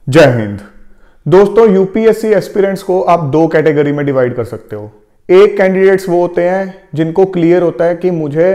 जय हिंद। दोस्तों, UPSC aspirants को आप दो कैटेगरी में डिवाइड कर सकते हो। एक कैंडिडेट्स वो होते हैं जिनको क्लियर होता है कि मुझे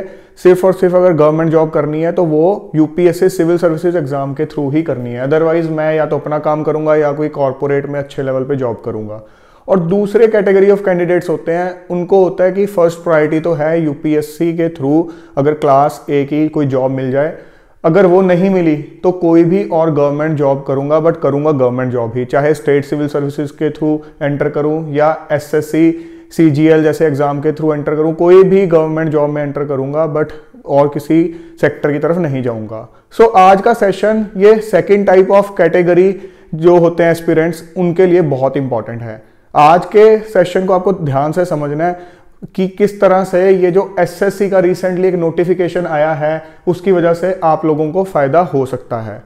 सिर्फ और सिर्फ अगर गवर्नमेंट जॉब करनी है तो वो यूपीएससी सिविल सर्विसेज एग्जाम के थ्रू ही करनी है, अदरवाइज मैं या तो अपना काम करूंगा या कोई कॉर्पोरेट में अच्छे लेवल पे जॉब करूंगा। और दूसरे कैटेगरी ऑफ कैंडिडेट्स होते हैं, उनको होता है कि फर्स्ट प्रायोरिटी तो है यूपीएससी के थ्रू अगर क्लास ए की कोई जॉब मिल जाए, अगर वो नहीं मिली तो कोई भी और गवर्नमेंट जॉब करूंगा, बट करूंगा गवर्नमेंट जॉब ही, चाहे स्टेट सिविल सर्विसेज के थ्रू एंटर करूं या एसएससी सीजीएल जैसे एग्जाम के थ्रू एंटर करूं, कोई भी गवर्नमेंट जॉब में एंटर करूंगा, बट और किसी सेक्टर की तरफ नहीं जाऊंगा। सो आज का सेशन ये सेकंड टाइप ऑफ कैटेगरी जो होते हैं एस्पिरेंट्स, उनके लिए बहुत इंपॉर्टेंट है। आज के सेशन को आपको ध्यान से समझना है कि किस तरह से ये जो एसएससी का रिसेंटली एक नोटिफिकेशन आया है उसकी वजह से आप लोगों को फायदा हो सकता है।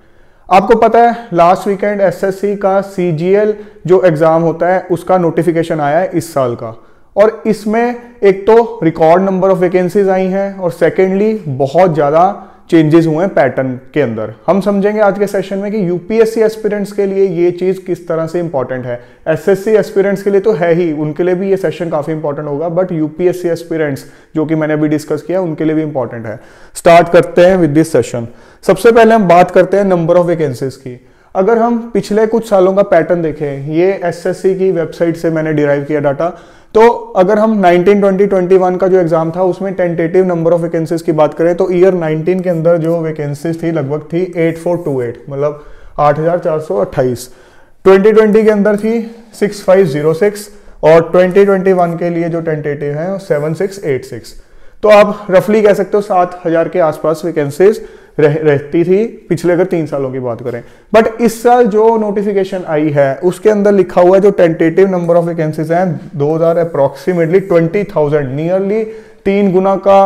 आपको पता है लास्ट वीकेंड एसएससी का सीजीएल जो एग्जाम होता है उसका नोटिफिकेशन आया है इस साल का, और इसमें एक तो रिकॉर्ड नंबर ऑफ वैकेंसीज आई हैं और सेकेंडली बहुत ज्यादा चेंजेस हुए हैं पैटर्न के अंदर। हम समझेंगे आज के सेशन में कि यूपीएससी एस्पिरेंट्स के लिए ये चीज किस तरह से इंपॉर्टेंट है। एसएससी एस्पिरेंट्स के लिए तो है ही, उनके लिए भी ये सेशन काफी इंपॉर्टेंट होगा, बट यूपीएससी एस्पिरेंट्स जो कि मैंने अभी डिस्कस किया उनके लिए भी इंपॉर्टेंट है। स्टार्ट करते हैं विद दिस सेशन। सबसे पहले हम बात करते हैं नंबर ऑफ वैकेंसीज की। अगर हम पिछले कुछ सालों का पैटर्न देखें, ये एसएससी की वेबसाइट से मैंने डिराइव किया डाटा, तो अगर हम 19, 20, 21 का जो एग्जाम था उसमें टेंटेटिव नंबर ऑफ वैकेंसीज की बात करें तो ईयर 19 के अंदर जो वैकेंसीज थी लगभग थी 8428, मतलब 8428। 2020 के अंदर थी 6506 और 2021 के लिए जो टेंटेटिव है 7686। तो आप रफली कह सकते हो 7000 के आसपास वैकेंसीज रहती थी पिछले अगर 3 सालों की बात करें। बट इस साल जो नोटिफिकेशन आई है उसके अंदर लिखा हुआ है जो टेंटेटिव नंबर ऑफ वैकेंसीज हैं 2000 अप्रोक्सीमेटली 20,000, नियरली 3 गुना का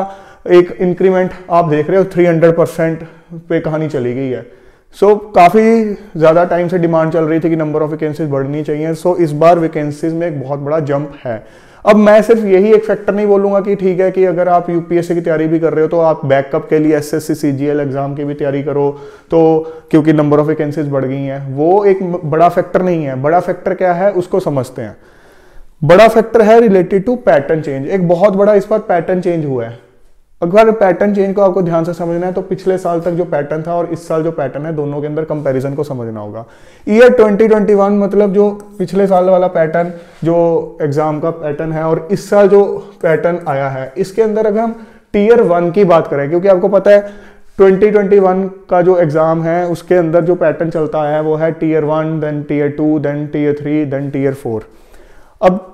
एक इंक्रीमेंट आप देख रहे हो। 300% पे कहानी चली गई है। सो काफी ज्यादा टाइम से डिमांड चल रही थी कि नंबर ऑफ वैकेंसीज बढ़नी चाहिए। सो इस बार वैकेंसीज में एक बहुत बड़ा जंप है। अब मैं सिर्फ यही एक फैक्टर नहीं बोलूंगा कि ठीक है कि अगर आप यूपीएससी की तैयारी भी कर रहे हो तो आप बैकअप के लिए एसएससी सीजीएल एग्जाम की भी तैयारी करो, तो क्योंकि नंबर ऑफ वैकेंसीज बढ़ गई हैं, वो एक बड़ा फैक्टर नहीं है। बड़ा फैक्टर क्या है उसको समझते हैं। बड़ा फैक्टर है रिलेटेड टू पैटर्न चेंज। एक बहुत बड़ा इस बार पैटर्न चेंज हुआ है। अगर पैटर्न चेंज को आपको ध्यान से समझना है तो पिछले साल तक जो पैटर्न था और इस साल जो पैटर्न है दोनों के अंदर कंपैरिजन को समझना होगा। ईयर 2021 मतलब जो पिछले साल वाला पैटर्न जो एग्जाम का पैटर्न है और इस साल जो पैटर्न आया है, इसके अंदर अगर हम टीयर 1 की बात करें, क्योंकि आपको पता है 2021 का जो एग्जाम है उसके अंदर जो पैटर्न चलता है वो है tier 1, then tier 2, then tier 3, then tier 4। अब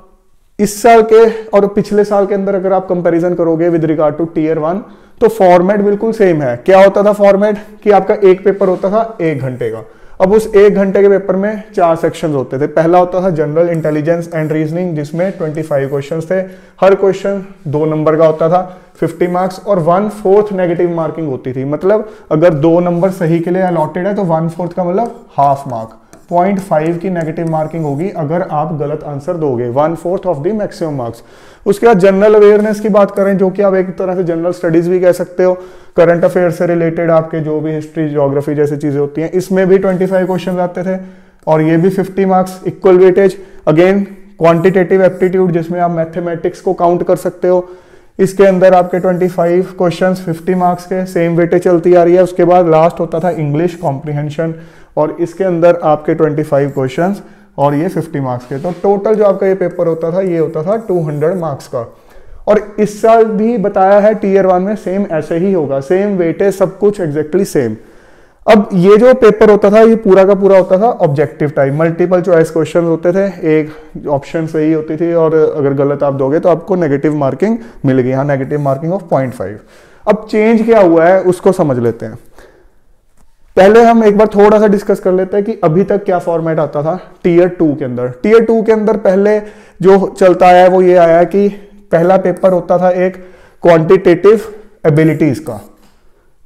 इस साल के और पिछले साल के अंदर अगर आप कंपैरिजन करोगे विद रिगार्ड टू टीयर 1 तो फॉर्मेट बिल्कुल सेम है। क्या होता था फॉर्मेट कि आपका एक पेपर होता था 1 घंटे का। अब उस 1 घंटे के पेपर में 4 सेक्शंस होते थे। पहला होता था जनरल इंटेलिजेंस एंड रीजनिंग जिसमें 25 क्वेश्चंस थे। हर क्वेश्चन 2 नंबर का होता था, 50 मार्क्स, और 1/4 नेगेटिव मार्किंग होती थी। मतलब अगर 2 नंबर सही के लिए अलॉटेड है तो 1/4 का मतलब हाफ मार्क, 0.5 की नेगेटिव मार्किंग होगी अगर आप गलत आंसर दोगे, 1/4 ऑफ द मैक्सिमम मार्क्स। उसके बाद जनरल अवेयरनेस की बात करें जो कि आप एक तरह से जनरल स्टडीज भी कह सकते हो, करंट अफेयर से रिलेटेड आपके जो भी हिस्ट्री ज्योग्राफी जैसी चीजें होती हैं, इसमें भी 25 क्वेश्चन आते थे और ये भी 50 marks, equal weightage. Again quantitative aptitude जिसमें आप मैथमेटिक्स को काउंट कर सकते हो, इसके अंदर आपके 25 क्वेश्चंस 50 मार्क्स के, सेम वेटेज चलती आ रही है। उसके बाद लास्ट होता था इंग्लिश कॉम्प्रिहेंशन और इसके अंदर आपके 25 क्वेश्चंस और ये 50 मार्क्स के। तो टोटल जो आपका ये पेपर होता था ये होता था 200 मार्क्स का। और इस साल भी बताया है टीयर 1 में सेम ऐसे ही होगा, सेम वेटेज, सब कुछ एग्जैक्टली सेम। अब ये जो पेपर होता था ये पूरा का पूरा होता था objective type, multiple choice question होते थे, एक ऑप्शन सही होती थी और अगर गलत आप दोगे तो आपको नेगेटिव मार्किंग मिल गई। हाँ, नेगेटिव मार्किंग ऑफ 0.5। अब चेंज क्या हुआ है उसको समझ लेते हैं। पहले हम एक बार थोड़ा सा डिस्कस कर लेते हैं कि अभी तक क्या फॉर्मेट आता था टीयर 2 के अंदर। टीयर 2 के अंदर पहले जो चलता है वो ये आया कि पहला पेपर होता था एक क्वांटिटेटिव एबिलिटीज का,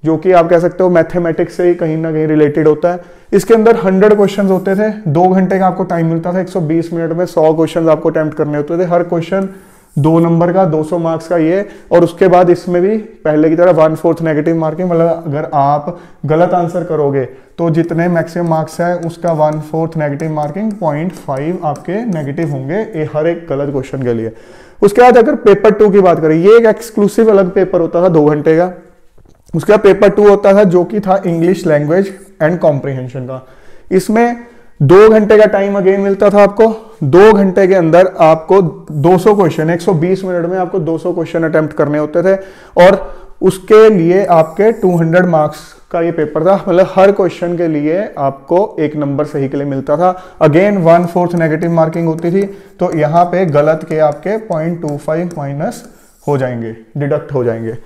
जो कि आप कह सकते हो मैथमेटिक्स से ही कहीं ना कहीं रिलेटेड होता है। इसके अंदर 100 क्वेश्चंस होते थे, 2 घंटे का आपको टाइम मिलता था, 120 मिनट में 100 क्वेश्चंस आपको अटेम्प्ट करने होते थे। हर क्वेश्चन 2 नंबर का 200 मार्क्स का ये, और उसके बाद इसमें भी पहले की तरह 1/4 नेगेटिव मार्किंग, मतलब अगर आप गलत आंसर करोगे तो जितने मैक्सिमम मार्क्स है उसका 1/4 नेगेटिव मार्किंग, 0.5 आपके नेगेटिव होंगे ये हर एक गलत क्वेश्चन के लिए। उसके बाद अगर पेपर 2 की बात करें, ये एक एक्सक्लूसिव अलग पेपर होता था 2 घंटे का। उसके बाद पेपर 2 होता था जो कि था इंग्लिश लैंग्वेज एंड कॉम्प्रिहेंशन का। इसमें 2 घंटे का टाइम अगेन मिलता था आपको। 2 घंटे के अंदर आपको 200 क्वेश्चन, 120 मिनट में आपको 200 क्वेश्चन अटेम्प्ट करने होते थे, और उसके लिए आपके 200 मार्क्स का ये पेपर था। मतलब हर क्वेश्चन के लिए आपको 1 नंबर सही के लिए मिलता था। अगेन 1/4 नेगेटिव मार्किंग होती थी, तो यहाँ पे गलत के आपके 0.25 माइनस हो जाएंगे, डिडक्ट हो जाएंगे।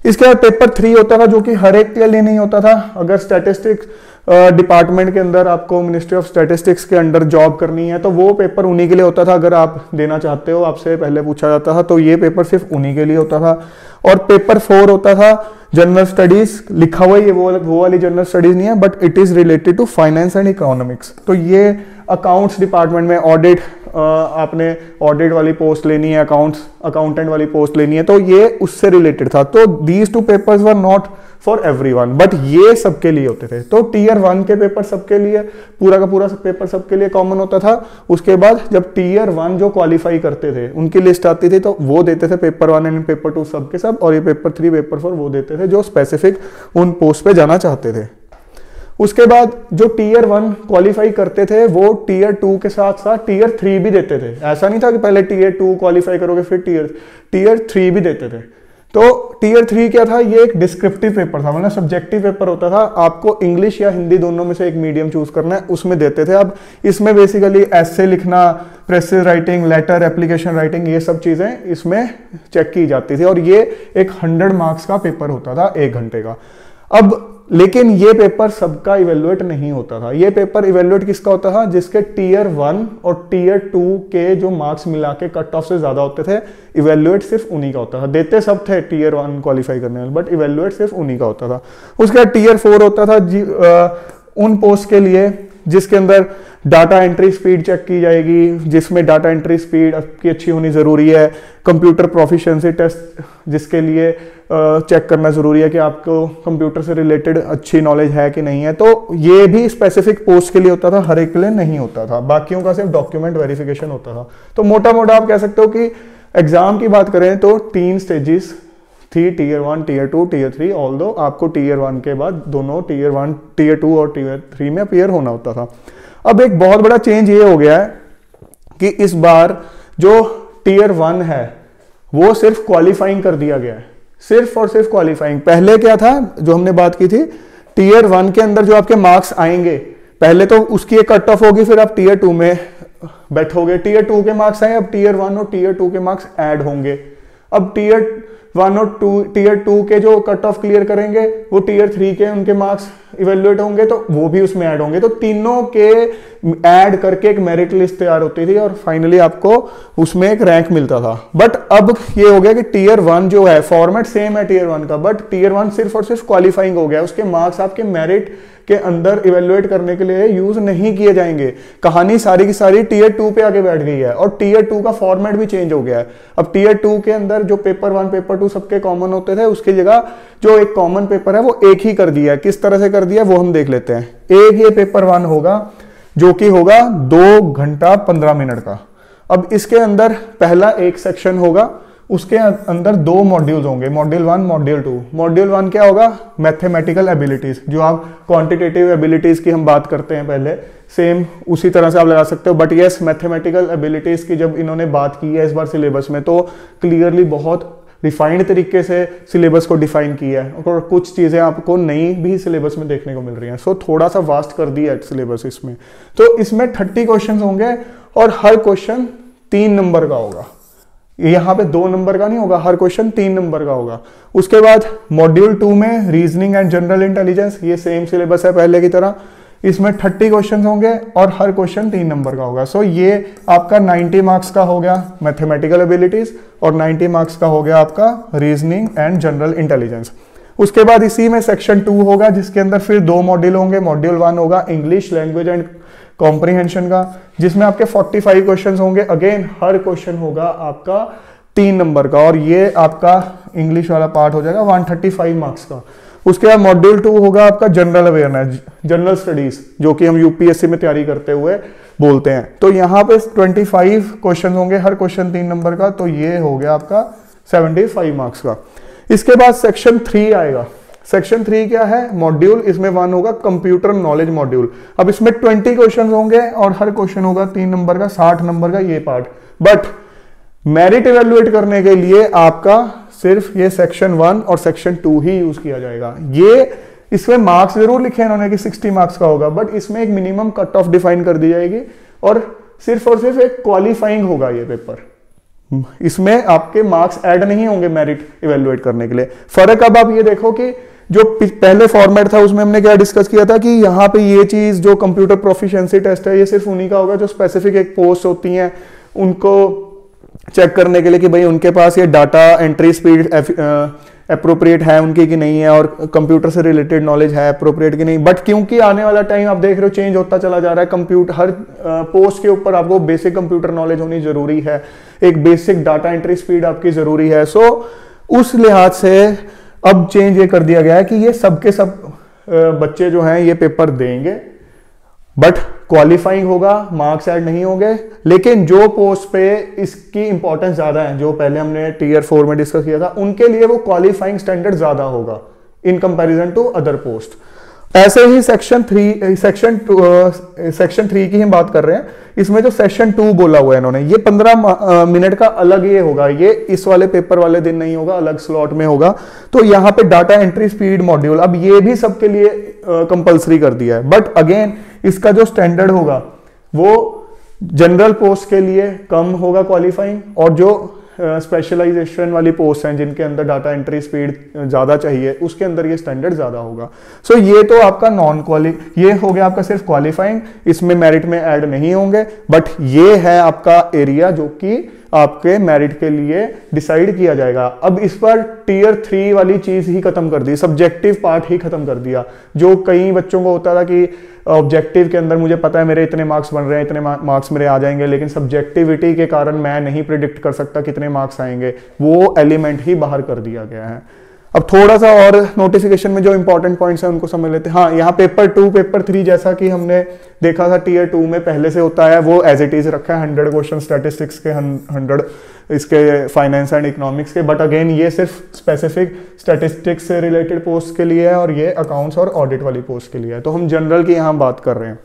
इसके बाद पेपर 3 होता था जो कि हर एक के लिए नहीं होता था। अगर स्टैटिस्टिक्स डिपार्टमेंट के अंदर आपको मिनिस्ट्री ऑफ स्टैटिस्टिक्स के अंडर जॉब करनी है तो वो पेपर उन्हीं के लिए होता था। अगर आप देना चाहते हो, आपसे पहले पूछा जाता था, तो ये पेपर सिर्फ उन्हीं के लिए होता था। और पेपर 4 होता था जनरल स्टडीज, लिखा हुआ ये वो वाली जनरल स्टडीज नहीं है, but it is related to finance and economics. तो ये अकाउंट्स डिपार्टमेंट में ऑडिट, आपने ऑडिट वाली पोस्ट लेनी है, अकाउंटेंट वाली पोस्ट लेनी है, तो ये उससे रिलेटेड था। तो these 2 papers were not for everyone, but ये सबके लिए होते थे। तो टीयर 1 के पेपर सबके लिए, पूरा का पूरा पेपर सबके लिए कॉमन होता था। उसके बाद जब टीयर 1 जो क्वालिफाई करते थे उनकी लिस्ट आती थी, तो वो देते थे पेपर 1 एंड पेपर 2 सबके सब, और ये पेपर 3 पेपर 4 वो देते थे जो स्पेसिफिक उन पोस्ट पे जाना चाहते थे। उसके बाद जो टीयर 1 क्वालिफाई करते थे वो टीयर 2 के साथ साथ टीयर 3 भी देते थे। ऐसा नहीं था कि पहले टीयर 2 क्वालिफाई करोगे फिर टीयर 3 भी देते थे। तो टीयर 3 क्या था, ये एक डिस्क्रिप्टिव पेपर था, मतलब सब्जेक्टिव पेपर होता था। आपको इंग्लिश या हिंदी दोनों में से एक मीडियम चूज करना है, उसमें देते थे। अब इसमें बेसिकली एसे लिखना, precis writing, letter, application writing, ये सब चीजें इसमें चेक की जाती थी, और ये एक 100 मार्क्स का पेपर होता था 1 घंटे का। अब लेकिन ये पेपर सबका इवेल्युएट नहीं होता था। ये पेपर इवेल्युएट किसका होता था, जिसके टीयर 1 और टीयर 2 के जो मार्क्स मिला के कट ऑफ से ज्यादा होते थे, इवेल्युएट सिर्फ उन्हीं का होता था। देते सब थे टीयर 1 क्वालिफाई करने वाले, बट इवेल्युएट सिर्फ उन्हीं का होता था। उसके बाद टीयर 4 होता था उन पोस्ट के लिए जिसके अंदर डाटा एंट्री स्पीड चेक की जाएगी, जिसमें डाटा एंट्री स्पीड आपकी अच्छी होनी जरूरी है। कंप्यूटर प्रोफिशिएंसी टेस्ट जिसके लिए चेक करना जरूरी है कि आपको कंप्यूटर से रिलेटेड अच्छी नॉलेज है कि नहीं है। तो ये भी स्पेसिफिक पोस्ट के लिए होता था, हर एक के लिए नहीं होता था। बाकियों का सिर्फ डॉक्यूमेंट वेरिफिकेशन होता था। तो मोटा मोटा आप कह सकते हो कि एग्जाम की बात करें तो 3 स्टेजेस थी, टीयर 1, टीयर 2, टीयर 3। ऑल्दो आपको टीयर 1 के बाद दोनों टीयर 1, टीयर 2 और टीयर 3 में अपीयर होना होता था। अब एक बहुत बड़ा चेंज ये हो गया है कि इस बार जो टीयर 1 है वो सिर्फ क्वालिफाइंग कर दिया गया है, सिर्फ और सिर्फ क्वालिफाइंग। पहले क्या था जो हमने बात की थी, टीयर 1 के अंदर जो आपके मार्क्स आएंगे पहले तो उसकी एक कट ऑफ होगी, फिर आप टीयर 2 में बैठोगे, टीयर 2 के मार्क्स आए, अब टीयर 1 और टीयर 2 के मार्क्स ऐड होंगे। अब टीयर 1 और टीयर 2 के जो कट ऑफ क्लियर करेंगे वो टीयर 3 के उनके मार्क्स इवेल्युएट होंगे, तो वो भी उसमें ऐड होंगे। तो तीनों के ऐड करके एक मेरिट लिस्ट तैयार होती थी और फाइनली आपको उसमें एक रैंक मिलता था। बट अब ये हो गया कि टीयर 1 जो है, फॉर्मेट सेम है टीयर 1 का, बट टीयर 1 सिर्फ और सिर्फ क्वालिफाइंग हो गया, उसके मार्क्स आपके मेरिट के अंदर इवेल्युएट करने के लिए यूज नहीं किए जाएंगे। कहानी सारी की सारी टीयर 2 पे आके बैठ गई है, और टीयर 2 का फॉर्मेट भी चेंज हो गया है। अब टीयर 2 के अंदर जो पेपर 1 पेपर 2 सबके कॉमन होते थे, उसकी जगह जो एक कॉमन पेपर है वो एक ही कर दिया है। किस तरह से कर दिया वो हम देख लेते हैं। एक ये पेपर 1 होगा जो कि होगा 2 घंटा 15 मिनट का। अब इसके अंदर पहला एक सेक्शन होगा, उसके अंदर 2 मॉड्यूल्स होंगे, मॉड्यूल 1 मॉड्यूल 2। मॉड्यूल 1 क्या होगा, मैथमेटिकल एबिलिटीज, जो आप क्वांटिटेटिव एबिलिटीज की हम बात करते हैं पहले, सेम उसी तरह से आप लगा सकते हो। बट यस, मैथमेटिकल एबिलिटीज की जब इन्होंने बात की है इस बार सिलेबस में, तो क्लियरली बहुत रिफाइंड तरीके से सिलेबस को डिफाइन किया है, और कुछ चीजें आपको नई भी सिलेबस में देखने को मिल रही हैं। सो थोड़ा सा वास्ट कर दिया है सिलेबस इसमें। तो इसमें 30 क्वेश्चन होंगे और हर क्वेश्चन 3 नंबर का होगा। यहाँ पे 2 नंबर का नहीं होगा, हर क्वेश्चन 3 नंबर का होगा। उसके बाद मॉड्यूल 2 में रीजनिंग एंड जनरल इंटेलिजेंस, ये सेम सिलेबस है पहले की तरह। इसमें 30 क्वेश्चन होंगे और हर क्वेश्चन 3 नंबर का होगा। सो ये आपका 90 मार्क्स का हो गया मैथमेटिकल एबिलिटीज, और 90 मार्क्स का हो गया आपका रीजनिंग एंड जनरल इंटेलिजेंस। उसके बाद इसी में सेक्शन 2 होगा, जिसके अंदर फिर 2 मॉड्यूल होंगे। मॉड्यूल 1 होगा इंग्लिश लैंग्वेज एंड कॉम्प्रिहेंशन का, जिसमें आपके 45 क्वेश्चन होंगे। अगेन हर क्वेश्चन होगा आपका 3 नंबर का, और ये आपका इंग्लिश वाला पार्ट हो जाएगा 135 मार्क्स का। उसके बाद मॉड्यूल 2 होगा आपका जनरल अवेयरनेस, जनरल स्टडीज, जो कि हम यूपीएससी में तैयारी करते हुए बोलते हैं। तो यहाँ पे 25 क्वेश्चन होंगे, हर क्वेश्चन 3 नंबर का, तो ये हो गया आपका 75 मार्क्स का। इसके बाद सेक्शन 3 आएगा। सेक्शन 3 क्या है? मॉड्यूल, इसमें 1 होगा कंप्यूटर नॉलेज मॉड्यूल। अब इसमें 20 क्वेश्चन होंगे और हर क्वेश्चन होगा 3 नंबर का, 60 नंबर का ये पार्ट। बट मेरिट इवेल्युएट करने के लिए आपका सिर्फ ये सेक्शन 1 और सेक्शन 2 ही यूज किया जाएगा। ये इसमें मार्क्स जरूर लिखे हैं इन्होंने कि 60 मार्क्स का होगा, बट इसमें एक मिनिमम कट ऑफ डिफाइन कर दी जाएगी और सिर्फ एक क्वालिफाइंग होगा ये पेपर। इसमें आपके मार्क्स ऐड नहीं होंगे मेरिट इवेल्युएट करने के लिए। फर्क अब आप ये देखो कि जो पहले फॉर्मेट था उसमें हमने क्या डिस्कस किया था कि यहाँ पे ये चीज जो कंप्यूटर प्रोफिशिएंसी टेस्ट है ये सिर्फ उन्हीं का होगा जो स्पेसिफिक एक पोस्ट होती हैं उनको चेक करने के लिए कि भाई उनके पास ये डाटा एंट्री स्पीड अप्रोप्रिएट है उनकी कि नहीं है, और कंप्यूटर से रिलेटेड नॉलेज है अप्रोप्रिएट कि नहीं। बट क्योंकि आने वाला टाइम आप देख रहे हो चेंज होता चला जा रहा है, कंप्यूटर हर पोस्ट के ऊपर आपको बेसिक कंप्यूटर नॉलेज होनी जरूरी है, एक बेसिक डाटा एंट्री स्पीड आपकी जरूरी है। सो उस लिहाज से अब चेंज ये कर दिया गया है कि ये सबके सब बच्चे जो हैं ये पेपर देंगे, बट क्वालिफाइंग होगा, मार्क्स ऐड नहीं होंगे। लेकिन जो पोस्ट पे इसकी इंपॉर्टेंस ज्यादा है, जो पहले हमने टीयर 4 में डिस्कस किया था, उनके लिए वो क्वालिफाइंग स्टैंडर्ड ज्यादा होगा in comparison to other post. ऐसे ही सेक्शन 3 की हम बात कर रहे हैं। इसमें जो सेक्शन 2 बोला हुआ है इन्होंने, ये 15 मिनट का अलग ये होगा, ये इस वाले पेपर वाले दिन नहीं होगा, अलग स्लॉट में होगा। तो यहाँ पे डाटा एंट्री स्पीड मॉड्यूल, अब ये भी सबके लिए कंपलसरी कर दिया है। बट अगेन इसका जो स्टैंडर्ड होगा वो जनरल पोस्ट के लिए कम होगा क्वालिफाइंग, और जो स्पेशलाइजेशन वाली पोस्ट हैं जिनके अंदर डाटा एंट्री स्पीड ज्यादा चाहिए उसके अंदर ये स्टैंडर्ड ज्यादा होगा। सो ये तो आपका ये हो गया आपका सिर्फ क्वालिफाइंग, इसमें मेरिट में ऐड नहीं होंगे। बट ये है आपका एरिया जो कि आपके मेरिट के लिए डिसाइड किया जाएगा। अब इस पर टीयर 3 वाली चीज ही खत्म कर दी, सब्जेक्टिव पार्ट ही खत्म कर दिया। जो कई बच्चों को होता था कि ऑब्जेक्टिव के अंदर मुझे पता है मेरे इतने मार्क्स बन रहे हैं, इतने मार्क्स मेरे आ जाएंगे, लेकिन सब्जेक्टिविटी के कारण मैं नहीं प्रिडिक्ट कर सकता कितने मार्क्स आएंगे, वो एलिमेंट ही बाहर कर दिया गया है। अब थोड़ा सा और नोटिफिकेशन में जो इंपॉर्टेंट पॉइंट्स हैं उनको समझ लेते हैं। हाँ, यहाँ पेपर 2 पेपर 3 जैसा कि हमने देखा था टीयर 2 में पहले से होता है, वो एज इट इज रखा है। 100 क्वेश्चन स्टैटिस्टिक्स के, 100 इसके फाइनेंस एंड इकोनॉमिक्स के। बट अगेन ये सिर्फ स्पेसिफिक स्टैटिस्टिक्स से रिलेटेड पोस्ट के लिए है और ये अकाउंट्स और ऑडिट वाली पोस्ट के लिए है। तो हम जनरल की यहाँ बात कर रहे हैं।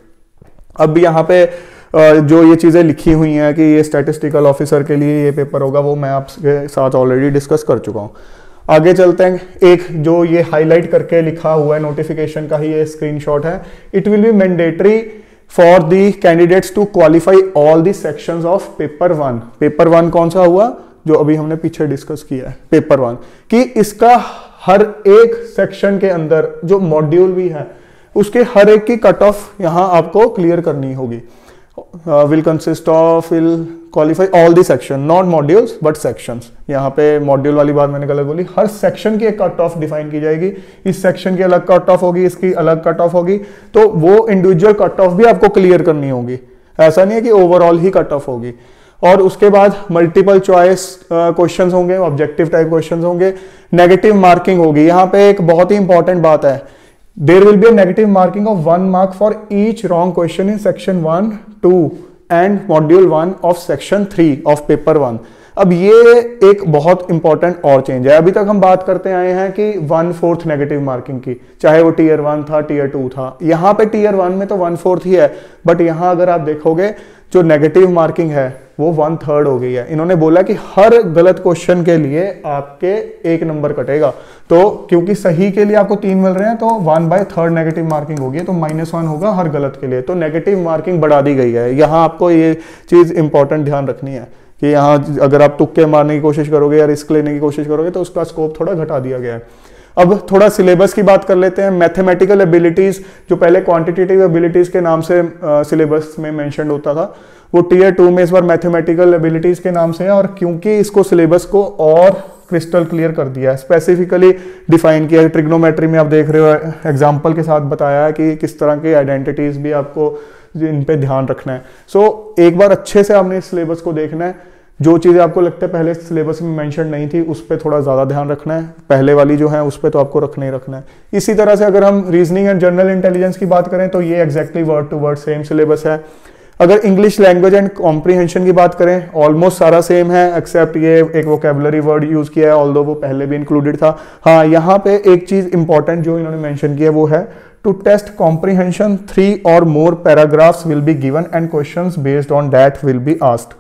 अब यहाँ पे जो ये चीजें लिखी हुई हैं कि ये स्टैटिस्टिकल ऑफिसर के लिए ये पेपर होगा, वो मैं आपके साथ ऑलरेडी डिस्कस कर चुका हूँ। आगे चलते हैं। एक जो ये हाईलाइट करके लिखा हुआ है नोटिफिकेशन का ही ये स्क्रीनशॉट है। It will be mandatory for the candidates to qualify all the sections of paper 1। Paper 1 कौन सा हुआ जो अभी हमने पीछे डिस्कस किया है, पेपर 1, कि इसका हर एक सेक्शन के अंदर जो मॉड्यूल भी है उसके हर एक की कट ऑफ यहाँ आपको क्लियर करनी होगी। Will consist of, will qualify all the section, not modules but sections. यहाँ पे मॉड्यूल वाली बात मैंने गलत बोली, हर सेक्शन की एक कट ऑफ डिफाइन की जाएगी। इस सेक्शन की अलग कट ऑफ होगी, इसकी अलग कट ऑफ होगी, तो वो इंडिविजुअल कट ऑफ भी आपको क्लियर करनी होगी। ऐसा नहीं है कि ओवरऑल ही कट ऑफ होगी। और उसके बाद मल्टीपल चॉइस क्वेश्चंस होंगे, ऑब्जेक्टिव टाइप क्वेश्चंस होंगे, नेगेटिव मार्किंग होगी। यहाँ पे एक बहुत ही इंपॉर्टेंट बात है, there will be a negative marking of 1 mark for each wrong question in section 1, 2 and module 1 of section 3 of paper 1। अब ये एक बहुत इंपॉर्टेंट और चेंज है। अभी तक हम बात करते आए हैं कि 1/4 नेगेटिव मार्किंग की, चाहे वो टीयर 1 था, टीयर 2 था। यहाँ पे टीयर 1 में तो 1/4 ही है, बट यहाँ अगर आप देखोगे जो नेगेटिव मार्किंग है वो 1/3 हो गई है। इन्होंने बोला कि हर गलत क्वेश्चन के लिए आपके 1 नंबर कटेगा, तो क्योंकि सही के लिए आपको 3 मिल रहे हैं तो 1/3 नेगेटिव मार्किंग होगी, तो -1 होगा हर गलत के लिए। तो नेगेटिव मार्किंग बढ़ा दी गई है। यहाँ आपको ये चीज इंपॉर्टेंट ध्यान रखनी है कि यहाँ अगर आप तुक्के मारने की कोशिश करोगे या रिस्क लेने की कोशिश करोगे तो उसका स्कोप थोड़ा घटा दिया गया है। अब थोड़ा सिलेबस की बात कर लेते हैं। मैथमेटिकल एबिलिटीज, जो पहले क्वांटिटेटिव एबिलिटीज के नाम से सिलेबस में मेंशन होता था, वो टीयर 2 में इस बार मैथमेटिकल एबिलिटीज के नाम से है। और क्योंकि इसको सिलेबस को और क्रिस्टल क्लियर कर दिया है, स्पेसिफिकली डिफाइन किया है। ट्रिग्नोमेट्री में आप देख रहे हो एग्जाम्पल के साथ बताया है कि किस तरह के आइडेंटिटीज भी आपको इन पे ध्यान रखना है। सो एक बार अच्छे से आपने इस सिलेबस को देखना है। जो चीज़ें आपको लगता है पहले सिलेबस में मेंशन नहीं थी उस पर थोड़ा ज़्यादा ध्यान रखना है, पहले वाली जो है उस पर तो आपको रखना ही रखना है। इसी तरह से अगर हम रीजनिंग एंड जनरल इंटेलिजेंस की बात करें तो ये exactly word to word same syllabus है। अगर इंग्लिश लैंग्वेज एंड कॉम्प्रीहेंशन की बात करें ऑलमोस्ट सारा सेम है, एक्सेप्ट ये एक वोकेबुलरी वर्ड यूज किया है, ऑल्दो वो पहले भी इंक्लूडेड था। हाँ, यहाँ पे एक चीज इंपॉर्टेंट जो इन्होंने मेंशन किया वो है टू टेस्ट कॉम्प्रीहेंशन 3 और more paragraphs will be given and questions based on that will be asked.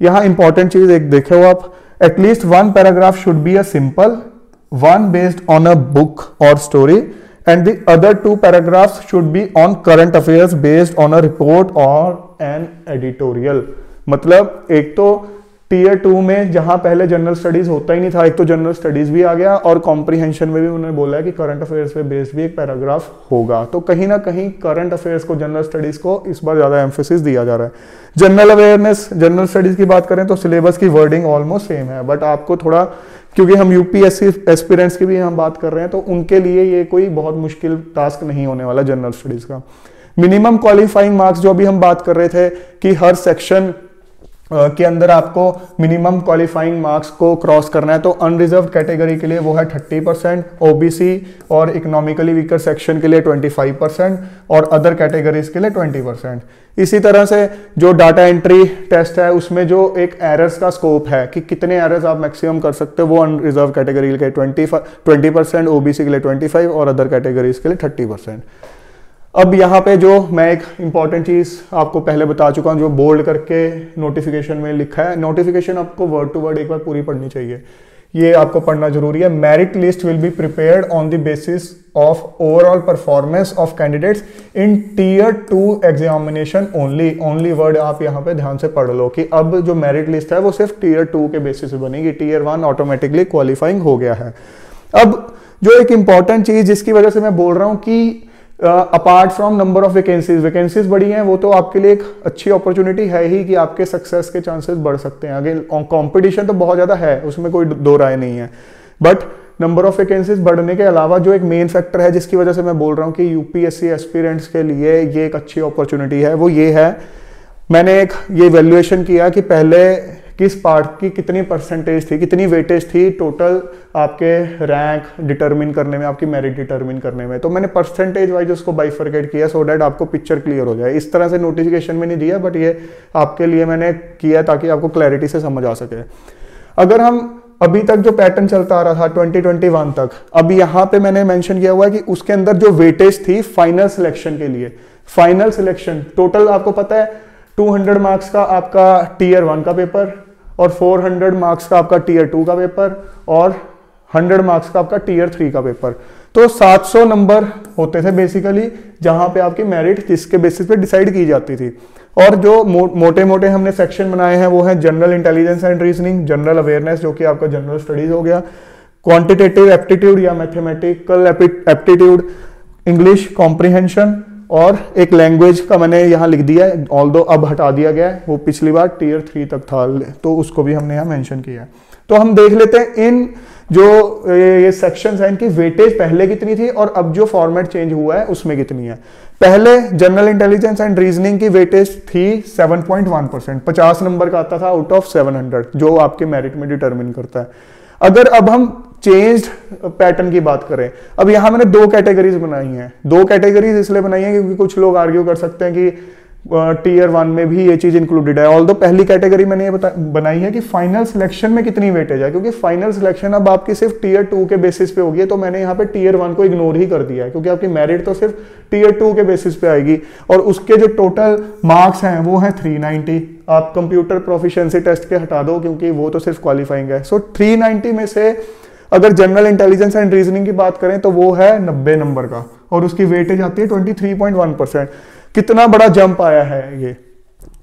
यहाँ इंपॉर्टेंट चीज एक देखे हो आप, at least 1 paragraph should be a simple, 1 based on a book और story and the other 2 paragraphs should be on current affairs based on a report or an editorial। मतलब एक तो टीयर 2 में जहां पहले जनरल स्टडीज होता ही नहीं था, एक तो जनरल स्टडीज भी आ गया और कॉम्प्रीहेंशन में भी उन्होंने बोला है कि करंट अफेयर्स पे बेस्ड भी एक पैराग्राफ होगा। तो कहीं ना कहीं करंट अफेयर्स को, जनरल स्टडीज को इस बार ज्यादा एम्फेसिस दिया जा रहा है। जनरल अवेयरनेस, जनरल स्टडीज की बात करें तो सिलेबस की वर्डिंग ऑलमोस्ट सेम है, बट आपको थोड़ा, क्योंकि हम यूपीएससी एस्पिरेंट्स की भी हम बात कर रहे हैं तो उनके लिए ये कोई बहुत मुश्किल टास्क नहीं होने वाला जनरल स्टडीज का। मिनिमम क्वालिफाइंग मार्क्स जो अभी हम बात कर रहे थे कि हर सेक्शन के अंदर आपको मिनिमम क्वालिफाइंग मार्क्स को क्रॉस करना है, तो अनरिजर्व कैटेगरी के लिए वो है 30%, ओबीसी और इकोनॉमिकली वीकर सेक्शन के लिए 25% और अदर कैटेगरीज के लिए 20%। इसी तरह से जो डाटा एंट्री टेस्ट है उसमें जो एक एरर्स का स्कोप है कि कितने एरर्स आप मैक्सिमम कर सकते हो, वो अनरिजर्व कैटेगरी के लिए 20%, ओबीसी के लिए 25% और अदर कैटेगरीज के लिए 30%। अब यहाँ पे जो मैं एक इंपॉर्टेंट चीज आपको पहले बता चुका हूँ, जो बोल्ड करके नोटिफिकेशन में लिखा है, नोटिफिकेशन आपको वर्ड टू वर्ड एक बार पूरी पढ़नी चाहिए, ये आपको पढ़ना जरूरी है। Merit list will be prepared on the basis of overall performance of candidates in tier 2 examination only word आप यहाँ पे ध्यान से पढ़ लो कि अब जो मेरिट लिस्ट है वो सिर्फ टीयर 2 के बेसिस पे बनेगी, टीयर 1 ऑटोमेटिकली क्वालिफाइंग हो गया है। अब जो एक इंपॉर्टेंट चीज जिसकी वजह से मैं बोल रहा हूँ कि apart from number of vacancies बढ़ी हैं, वो तो आपके लिए एक अच्छी अपॉर्चुनिटी है ही कि आपके सक्सेस के चांसेस बढ़ सकते हैं। आगे कंपटीशन तो बहुत ज्यादा है, उसमें कोई दो राय नहीं है, बट नंबर ऑफ वैकेंसीज बढ़ने के अलावा जो एक मेन फैक्टर है जिसकी वजह से मैं बोल रहा हूँ कि यूपीएससी एस्पिरेंट्स के लिए ये एक अच्छी अपॉर्चुनिटी है, वो ये है, मैंने एक ये वैल्यूएशन किया कि पहले किस पार्ट की कितनी परसेंटेज थी, कितनी वेटेज थी टोटल आपके रैंक डिटरमिन करने में, आपकी मेरिट डिटरमिन करने में, तो मैंने परसेंटेज वाइज उसको बाइफरकेट किया सो डैट आपको पिक्चर क्लियर हो जाए। इस तरह से नोटिफिकेशन में नहीं दिया, बट ये आपके लिए मैंने किया ताकि आपको क्लैरिटी से समझ आ सके। अगर हम अभी तक जो पैटर्न चलता आ रहा था 2021 तक, अब यहाँ पे मैंने मेंशन किया हुआ है कि उसके अंदर जो वेटेज थी फाइनल सिलेक्शन के लिए, फाइनल सिलेक्शन टोटल आपको पता है 200 मार्क्स का आपका टीयर 1 का पेपर और 400 मार्क्स का आपका टीयर 2 का पेपर और 100 मार्क्स का आपका टीयर 3 का पेपर, तो 700 नंबर होते थे बेसिकली, जहां पे आपकी मेरिट जिसके बेसिस पे डिसाइड की जाती थी। और जो मोटे मोटे हमने सेक्शन बनाए हैं वो है general intelligence and reasoning, general awareness जो कि आपका जनरल स्टडीज हो गया, क्वांटिटेटिव एप्टीट्यूड या मैथमेटिकल एप्टीट्यूड, इंग्लिश कॉम्प्रीहेंशन और एक लैंग्वेज का मैंने यहाँ लिख दिया है, ऑल्दो अब हटा दिया गया है, वो पिछली बार टीयर 3 तक था तो उसको भी हमने यहाँ मेंशन किया है। तो हम देख लेते हैं इन जो ये सेक्शंस हैं इनकी वेटेज पहले कितनी थी और अब जो फॉर्मेट चेंज हुआ है उसमें कितनी है। पहले जनरल इंटेलिजेंस एंड रीजनिंग की वेटेज थी 7.1%, 50 नंबर का आता था आउट ऑफ 700 जो आपके मेरिट में डिटरमिन करता है। अगर अब हम चेंज्ड पैटर्न की बात करें, अब यहां मैंने 2 कैटेगरीज बनाई हैं, 2 कैटेगरीज इसलिए बनाई है क्योंकि कुछ लोग आर्ग्यू कर सकते हैं कि टीयर 1 में भी ये चीज इंक्लूडेड है। ऑल्दो पहली कैटेगरी मैंने ये बनाई है कि फाइनल सिलेक्शन में कितनी वेटेज है, क्योंकि फाइनल सिलेक्शन अब आपकी सिर्फ टीयर 2 के बेसिस पे होगी, तो मैंने यहाँ पे टीयर 1 को इग्नोर ही कर दिया है क्योंकि आपकी मेरिट तो सिर्फ टीयर 2 के बेसिस पे आएगी और उसके जो टोटल मार्क्स हैं वो है 390। आप कंप्यूटर प्रोफिशिएंसी टेस्ट के हटा दो क्योंकि वो तो सिर्फ क्वालिफाइंग है। सो 390 में से अगर जनरल इंटेलिजेंस एंड रीजनिंग की बात करें तो वो है 90 नंबर का और उसकी वेटेज आती है 23.1%। कितना बड़ा जंप आया है ये,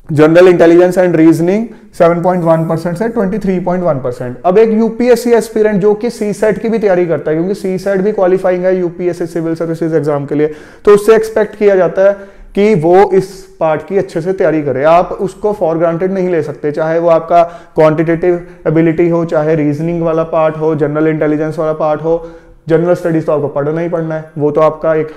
जनरल इंटेलिजेंस एंड रीजनिंग 7.1% से 23.1%। अब एक यूपीएससी एस्पिरेंट जो कि सीसेट की भी तैयारी करता है, क्योंकि सीसेट भी क्वालिफाइंग है यूपीएससी सिविल सर्विसेज एग्जाम के लिए, तो उससे एक्सपेक्ट किया जाता है कि वो इस पार्ट की अच्छे से तैयारी करे। आप उसको फॉर ग्रांटेड नहीं ले सकते, चाहे वो आपका क्वांटिटेटिव एबिलिटी हो, चाहे रीजनिंग वाला पार्ट हो, जनरल इंटेलिजेंस वाला पार्ट हो, जनरल स्टडीज तो आपको पढ़ना ही पढ़ना है, वो तो आपका एक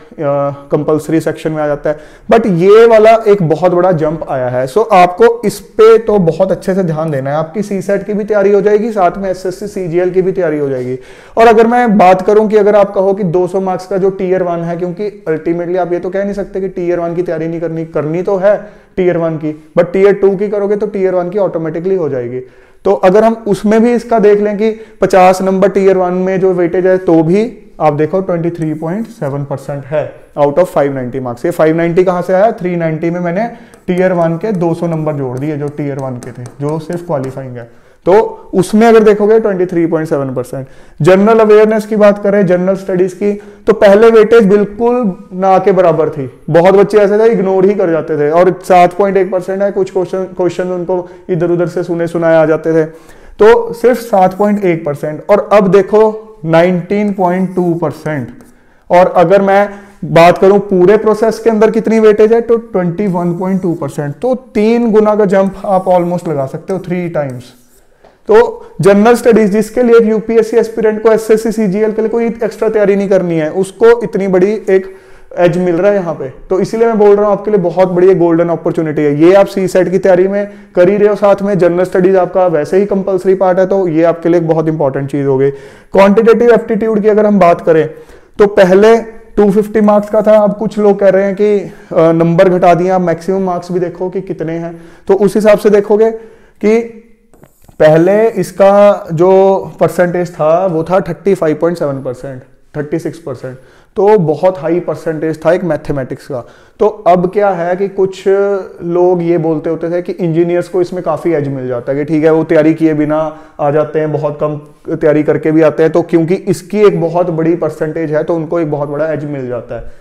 कंपलसरी सेक्शन में आ जाता है। बट ये वाला एक बहुत बड़ा जंप आया है, सो आपको इस पे तो बहुत अच्छे से ध्यान देना है। आपकी सीसेट की भी तैयारी हो जाएगी, साथ में एसएससी सीजीएल की भी तैयारी हो जाएगी। और अगर मैं बात करूं कि अगर आप कहो कि 200 मार्क्स का जो टीयर 1 है, क्योंकि अल्टीमेटली आप ये तो कह नहीं सकते कि टीयर 1 की तैयारी नहीं करनी तो है टीयर 1 की, बट टीयर 2 की करोगे तो टीयर 1 की ऑटोमेटिकली हो जाएगी। तो अगर हम उसमें भी इसका देख लें कि 50 नंबर टीयर 1 में जो वेटेज है, तो भी आप देखो 23.7% है आउट ऑफ 590 मार्क्स। ये 590 कहां से आया, 390 में मैंने टीयर 1 के 200 नंबर जोड़ दिए जो टीयर 1 के थे, जो सिर्फ क्वालिफाइंग है। तो उसमें अगर देखोगे 23.7%। जनरल अवेयरनेस की बात करें, जनरल स्टडीज की, तो पहले वेटेज बिल्कुल ना के बराबर थी। बहुत बच्चे ऐसे थे इग्नोर ही कर जाते थे, और 7.1% है, कुछ क्वेश्चन उनको इधर उधर से सुने सुनाए आ जाते थे, तो सिर्फ 7.1%। और अब देखो 19.2%। और अगर मैं बात करूं पूरे प्रोसेस के अंदर कितनी वेटेज है, तो 21.2%। तो 3 गुना का जंप आप ऑलमोस्ट लगा सकते हो, 3 टाइम्स। तो जनरल स्टडीज जिसके लिए यूपीएससी एस्पिरेंट को एसएससी सीजीएल के लिए कोई एक्स्ट्रा तैयारी नहीं करनी है, उसको इतनी बड़ी एक एज मिल रहा है यहाँ पे। तो इसीलिए मैं बोल रहा हूँ आपके लिए बहुत बड़ी गोल्डन अपॉर्चुनिटी है। ये आप सी सेट की तैयारी में कर ही रहे हो, साथ में जनरल स्टडीज आपका वैसे ही कंपलसरी पार्ट है, तो ये आपके लिए बहुत इंपॉर्टेंट चीज हो गई। क्वांटिटेटिव एप्टीट्यूड की अगर हम बात करें, तो पहले 250 मार्क्स का था, अब कुछ लोग कह रहे हैं कि नंबर घटा दिए, आप मैक्सिमम मार्क्स भी देखो कि कितने हैं। तो उस हिसाब से देखोगे कि पहले इसका जो परसेंटेज था वो था 35.7%, 36%, तो बहुत हाई परसेंटेज था एक मैथमेटिक्स का। तो अब क्या है कि कुछ लोग ये बोलते होते थे कि इंजीनियर्स को इसमें काफ़ी एज मिल जाता है, कि ठीक है वो तैयारी किए बिना आ जाते हैं, बहुत कम तैयारी करके भी आते हैं, तो क्योंकि इसकी एक बहुत बड़ी परसेंटेज है तो उनको एक बहुत बड़ा एज मिल जाता है।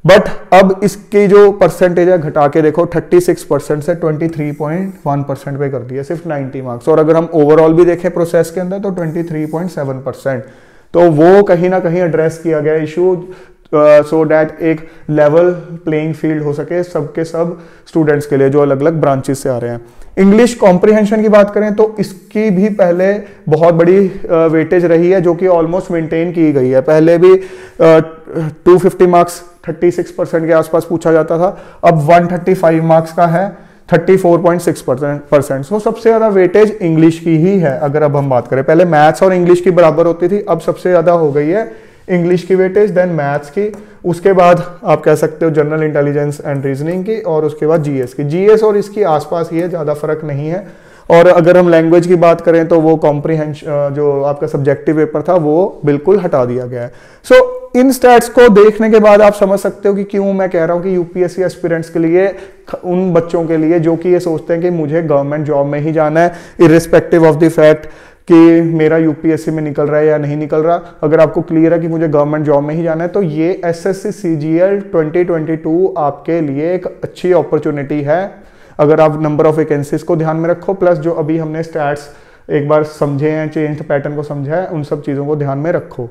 बट अब इसकी जो परसेंटेज है घटा के देखो 36% से 23.1% पे कर दिया, सिर्फ 90 मार्क्स। और अगर हम ओवरऑल भी देखें प्रोसेस के अंदर तो 23.7%। तो वो कहीं ना कहीं एड्रेस किया गया इशू, सो दैट एक लेवल प्लेइंग फील्ड हो सके सबके सब स्टूडेंट्स के लिए जो अलग अलग ब्रांचेस से आ रहे हैं। इंग्लिश कॉम्प्रिहेंशन की बात करें तो इसकी भी पहले बहुत बड़ी वेटेज रही है, जो कि ऑलमोस्ट मेंटेन की गई है। पहले भी 250 मार्क्स 36% के आसपास पूछा जाता था, अब 135 मार्क्स का है 34.6%। सो सबसे ज्यादा वेटेज इंग्लिश की ही है। अगर अब हम बात करें, पहले मैथ्स और इंग्लिश की बराबर होती थी, अब सबसे ज्यादा हो गई है इंग्लिश की वेटेज, देन मैथ्स की, उसके बाद आप कह सकते हो जनरल इंटेलिजेंस एंड रीजनिंग की, और उसके बाद जीएस की। जीएस और इसकी आसपास ही है, ज्यादा फर्क नहीं है। और अगर हम लैंग्वेज की बात करें तो वो कॉम्प्रिहेंशन जो आपका सब्जेक्टिव पेपर था वो बिल्कुल हटा दिया गया है। सो इन स्टैट्स को देखने के बाद आप समझ सकते हो कि क्यों मैं कह रहा हूं कि यूपीएससी एस्पिरेंट्स के लिए, उन बच्चों के लिए जो कि ये सोचते हैं कि मुझे गवर्नमेंट जॉब में ही जाना है, इर्रिस्पेक्टिव ऑफ द फैक्ट कि मेरा यूपीएससी में निकल रहा है या नहीं निकल रहा। अगर आपको क्लियर है कि मुझे गवर्नमेंट जॉब में ही जाना है, तो ये एसएससी सीजीएल 2022 आपके लिए एक अच्छी अपॉर्चुनिटी है। अगर आप नंबर ऑफ वैकेंसीज को ध्यान में रखो, प्लस जो अभी हमने स्टैट्स एक बार समझे हैं, चेंज पैटर्न को समझा है, उन सब चीजों को ध्यान में रखो।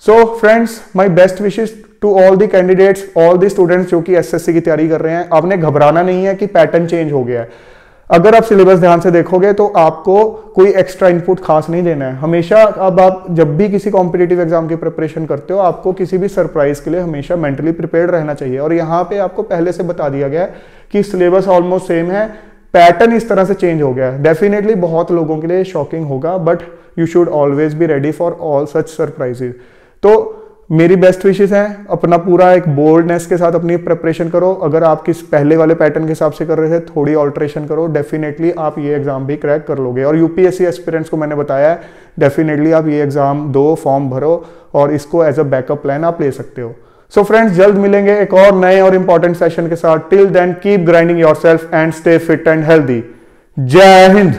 So friends, my best wishes to all the candidates, all the students जो कि एसएससी की तैयारी कर रहे हैं। आपने घबराना नहीं है कि पैटर्न चेंज हो गया है। अगर आप सिलेबस ध्यान से देखोगे तो आपको कोई एक्स्ट्रा इनपुट खास नहीं देना है। हमेशा अब आप जब भी किसी कॉम्पिटिटिव एग्जाम की प्रिपरेशन करते हो, आपको किसी भी सरप्राइज के लिए हमेशा मेंटली प्रिपेयर्ड रहना चाहिए। और यहाँ पे आपको पहले से बता दिया गया है कि सिलेबस ऑलमोस्ट सेम है, पैटर्न इस तरह से चेंज हो गया है। डेफिनेटली बहुत लोगों के लिए शॉकिंग होगा, but you should always be ready for all such surprises. तो मेरी बेस्ट विशेस हैं, अपना पूरा एक बोल्डनेस के साथ अपनी प्रिपरेशन करो। अगर आप किस पहले वाले पैटर्न के हिसाब से कर रहे थे, थोड़ी ऑल्ट्रेशन करो, डेफिनेटली आप ये एग्जाम भी क्रैक कर लोगे। और यूपीएससी एस्पिरेंट्स को मैंने बताया है, डेफिनेटली आप ये एग्जाम दो, फॉर्म भरो, और इसको एज अ बैकअप प्लान आप ले सकते हो। सो फ्रेंड्स, जल्द मिलेंगे एक और नए और इंपॉर्टेंट सेशन के साथ। Till then keep grinding yourself and stay fit and healthy. जय हिंद।